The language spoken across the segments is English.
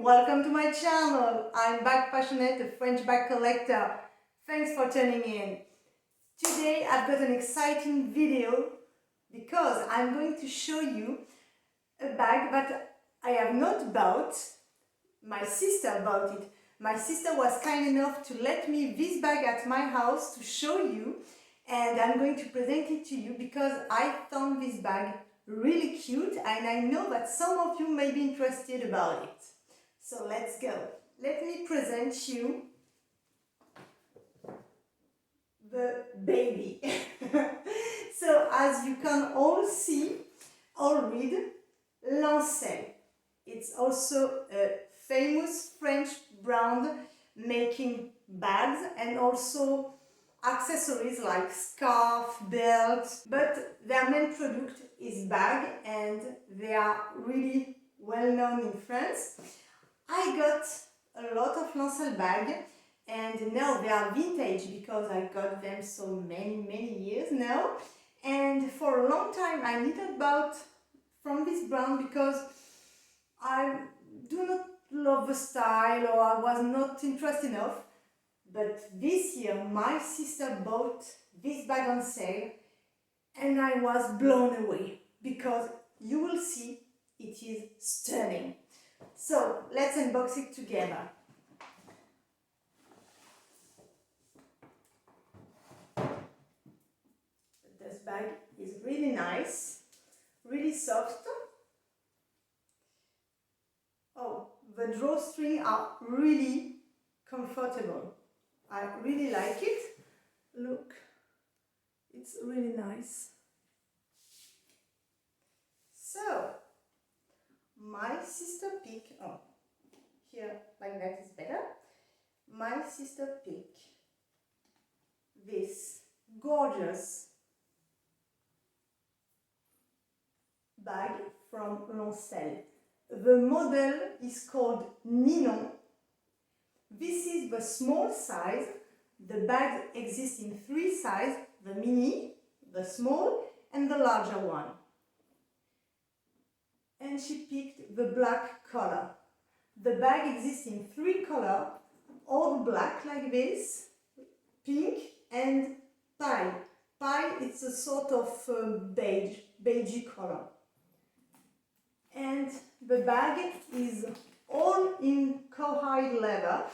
welcome to my channel. I'm bag passionate, a French bag collector. Thanks for tuning in. Today I've got an exciting video because I'm going to show you a bag that I have not bought. My sister bought it. My sister was kind enough to let me this bag at my house to show you, and I'm going to present it to you because I found this bag really cute and I know that some of you may be interested about it. So let's go. Let me present you the baby. So as you can all see or read, LANCEL. It's also a famous French brand making bags and also accessories like scarf, belts, but their main product is bag and they are really well known in France. I got a lot of LANCEL bag and now they are vintage because I got them so many years now, and for a long time I needed bought from this brand because I do not love the style or I was not interested enough. But this year my sister bought this bag on sale and I was blown away because you will see it is stunning. So let's unbox it together. This bag is really nice, really soft. Oh, the drawstrings are really comfortable. I really like it. Look, it's really nice. So, my sister picked, oh, here like that is better. My sister picked this gorgeous bag from LANCEL. The model is called Ninon. This is the small size. The bags exist in three sizes: the mini, the small and the larger one. And she picked the black color. The bag exists in three colors: all black like this, pink and pie. Pie, it's a sort of beigey color. And the bag is all in cowhide leather.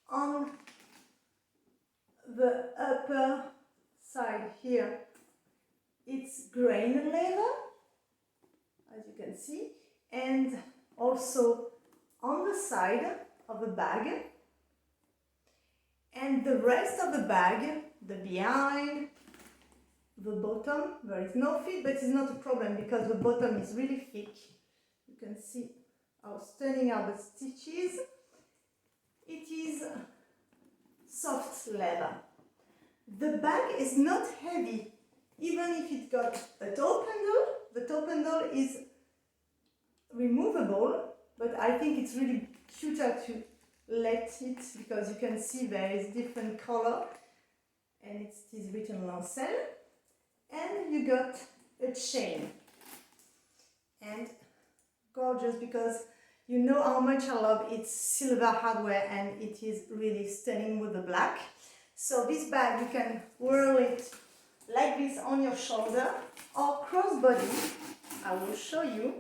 On the upper side here, it's grain leather, as you can see, and also on the side of the bag. And the rest of the bag, the behind, the bottom, there is no fit, but it's not a problem because the bottom is really thick. You can see how stunning are the stitches. It is soft leather. The bag is not heavy, even if it got a top handle. The top handle is removable, but I think it's really cuter to let it because you can see there is different color and it is written LANCEL. And you got a chain, and gorgeous because you know how much I love its silver hardware and it is really stunning with the black. So this bag, you can whirl it like this on your shoulder or crossbody. I will show you.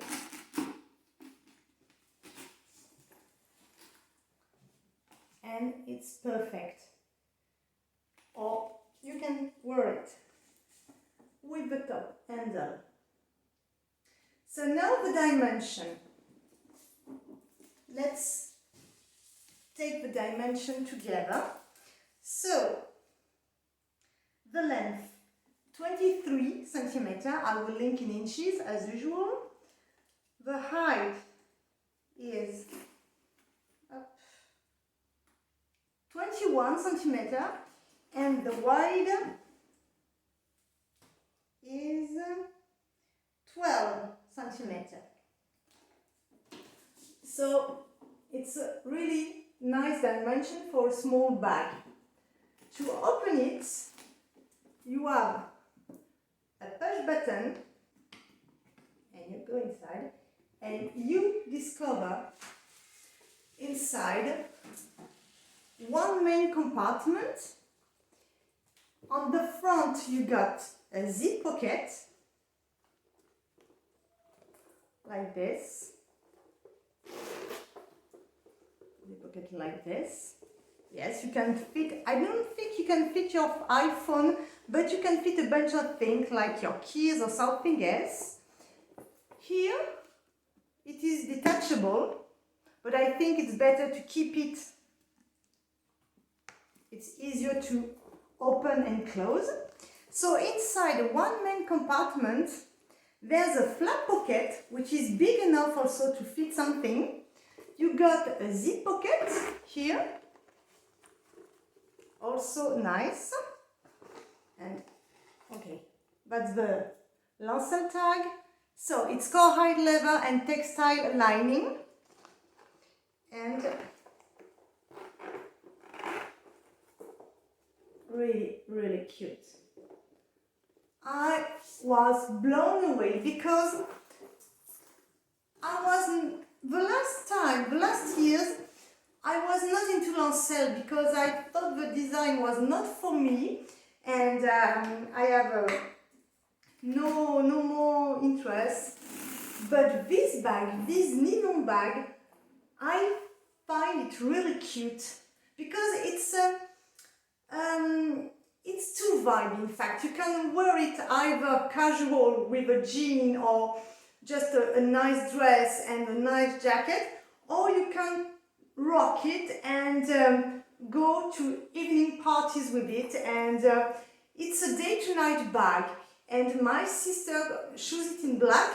And it's perfect. Or you can wear it with the top handle. So now the dimension. Let's take the dimension together. So the length 23 centimeters. I will link in inches as usual. The height is 21 centimeters and the wide is 12 centimeters. So it's a really nice dimension for a small bag. To open it, you have a push button and you go inside and you discover inside one main compartment. On the front you got a zip pocket like this. Zip pocket like this. Yes, you can fit, I don't think you can fit your iPhone, but you can fit a bunch of things like your keys or something else. Here it is detachable, but I think it's better to keep it. It's easier to open and close. So inside one main compartment, there's a flap pocket, which is big enough also to fit something. You got a zip pocket here, also nice. And okay, that's the LANCEL tag. So it's cowhide leather and textile lining. And really cute. I was blown away because I wasn't, the last years, I was not into LANCEL because I thought the design was not for me, and I have no more interest. But this bag, this Ninon bag, I find it really cute because it's two vibes. In fact, you can wear it either casual with a jean or just a nice dress and a nice jacket, or you can rock it and go to evening parties with it. And it's a day to night bag, and my sister chose it in black,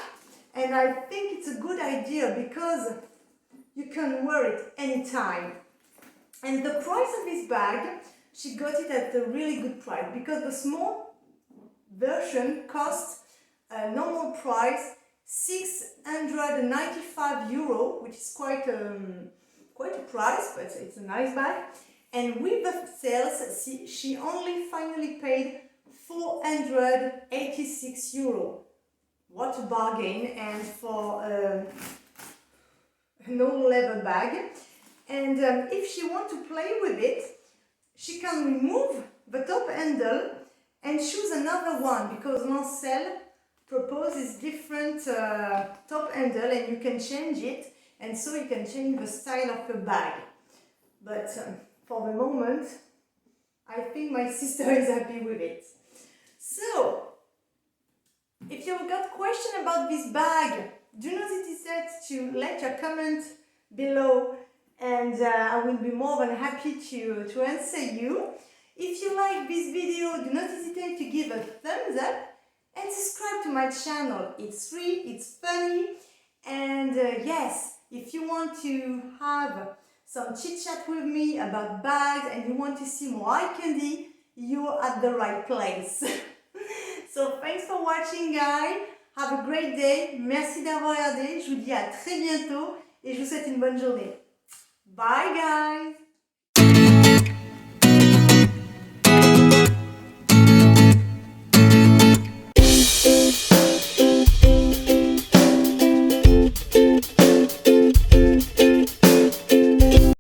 and I think it's a good idea because you can wear it anytime. And the price of this bag, she got it at a really good price because the small version costs a normal price €695, which is quite a price, but it's a nice bag. And with the sales, she only finally paid €486. What a bargain! And for an old leather bag. And if she wants to play with it, she can remove the top handle and choose another one, because LANCEL proposes different top handle, and you can change it, and so you can change the style of the bag. But for the moment, I think my sister is happy with it. So, if you've got questions about this bag, do not hesitate to let your comment below, and I will be more than happy to answer you. If you like this video, do not hesitate to give a thumbs up and subscribe to my channel. It's free, it's funny, and yes, if you want to have some chit chat with me about bags and you want to see more eye candy, you're at the right place. So thanks for watching, guys. Have a great day. Merci d'avoir regardé. Je vous dis à très bientôt et je vous souhaite une bonne journée. Bye, guys.